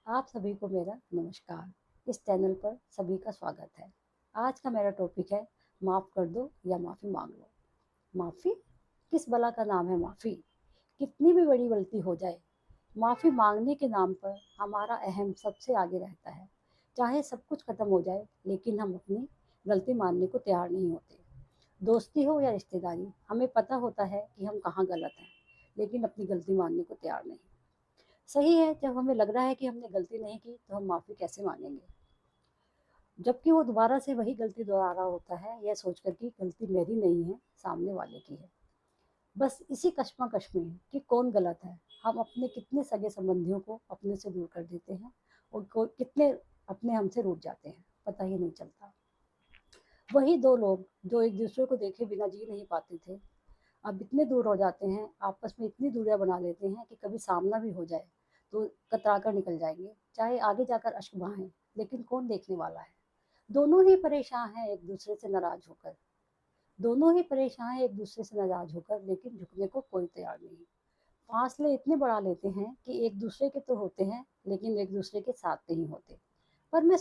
आप सभी को मेरा नमस्कार। इस चैनल पर सभी का स्वागत है। आज का मेरा टॉपिक है माफ़ कर दो या माफ़ी मांग लो। माफ़ी किस बला का नाम है माफ़ी। कितनी भी बड़ी गलती हो जाए, माफ़ी मांगने के नाम पर हमारा अहम सबसे आगे रहता है। चाहे सब कुछ खत्म हो जाए, लेकिन हम अपनी गलती मानने को तैयार नहीं होते। दोस्ती हो या रिश्तेदारी, हमें पता होता है कि हम कहाँ गलत हैं, लेकिन अपनी गलती मानने को तैयार नहीं। सही है, जब हमें लग रहा है कि हमने गलती नहीं की तो हम माफ़ी कैसे मांगेंगे, जबकि वो दोबारा से वही गलती दोहरा होता है, यह सोचकर कि गलती मेरी नहीं है, सामने वाले की है। बस इसी कश्मकश में कि कौन गलत है, हम अपने कितने सगे संबंधियों को अपने से दूर कर देते हैं और कितने अपने हमसे रूठ जाते हैं, पता ही नहीं चलता। वही दो लोग जो एक दूसरे को देखे बिना जी नहीं पाते थे, अब इतने दूर हो जाते हैं, आपस में इतनी दूरियां बना लेते हैं कि कभी सामना भी हो जाए तो कतरा कर निकल जाएंगे, चाहे आगे जाकर अश्क बहाएं, लेकिन कौन देखने वाला है। दोनों ही परेशान हैं एक दूसरे से नाराज होकर, दोनों ही परेशान हैं एक दूसरे से नाराज होकर, लेकिन झुकने को कोई तैयार नहीं। फासले इतने बढ़ा लेते हैं कि एक दूसरे के तो होते हैं, लेकिन एक दूसरे के साथ नहीं होते। पर मैं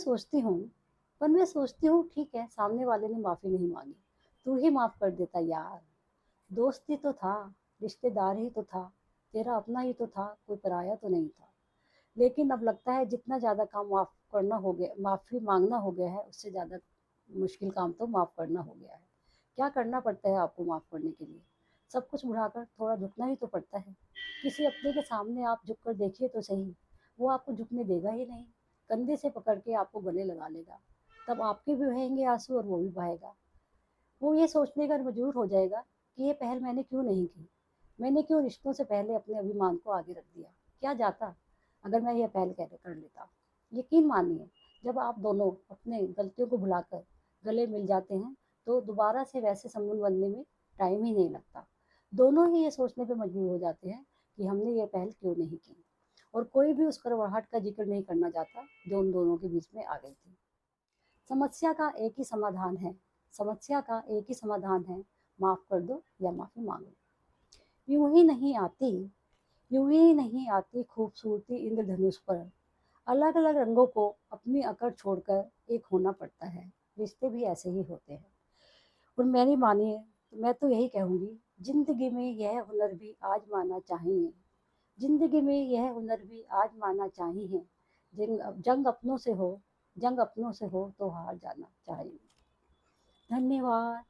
सोचती हूँ ठीक है, सामने वाले ने माफ़ी नहीं मांगी, तू ही माफ़ कर देता यार। दोस्त ही तो था, रिश्तेदार ही तो था, तेरा अपना ही तो था, कोई पराया तो नहीं था। लेकिन अब लगता है जितना ज़्यादा काम माफ़ करना हो गया, माफ़ी मांगना हो गया है, उससे ज़्यादा मुश्किल काम तो माफ़ करना हो गया है। क्या करना पड़ता है आपको माफ़ करने के लिए? सब कुछ भुलाकर थोड़ा झुकना ही तो पड़ता है। किसी अपने के सामने आप झुक कर देखिए तो सही, वो आपको झुकने देगा ही नहीं, कंधे से पकड़ के आपको गले लगा लेगा। तब आपके भी बहेंगे आंसू और वो भी बहेगा। वो ये सोचने पर मजबूर हो जाएगा कि ये पहल मैंने क्यों नहीं की, मैंने क्यों रिश्तों से पहले अपने अभिमान को आगे रख दिया। क्या जाता अगर मैं यह पहल कर लेता। यकीन मानिए, जब आप दोनों अपने गलतियों को भुलाकर गले मिल जाते हैं, तो दोबारा से वैसे संबंध बनने में टाइम ही नहीं लगता। दोनों ही ये सोचने पर मजबूर हो जाते हैं कि हमने ये पहल क्यों नहीं की, और कोई भी उस करवाहट का जिक्र नहीं करना चाहता जो उन दोनों के बीच में आ गई थी। समस्या का एक ही समाधान है, समस्या का एक ही समाधान है, माफ़ कर दो या माफ़ी मांगो। यूं ही नहीं आती, यूं ही नहीं आती खूबसूरती इंद्रधनुष पर। अलग अलग रंगों को अपनी अकड़ छोड़कर एक होना पड़ता है। रिश्ते भी ऐसे ही होते हैं। और मेरी मानिए तो मैं तो यही कहूँगी, जिंदगी में यह हुनर भी आजमाना चाहिए, जिंदगी में यह हुनर भी आजमाना चाहिए। जंग अपनों से हो, जंग अपनों से हो तो हार जाना चाहिए। धन्यवाद।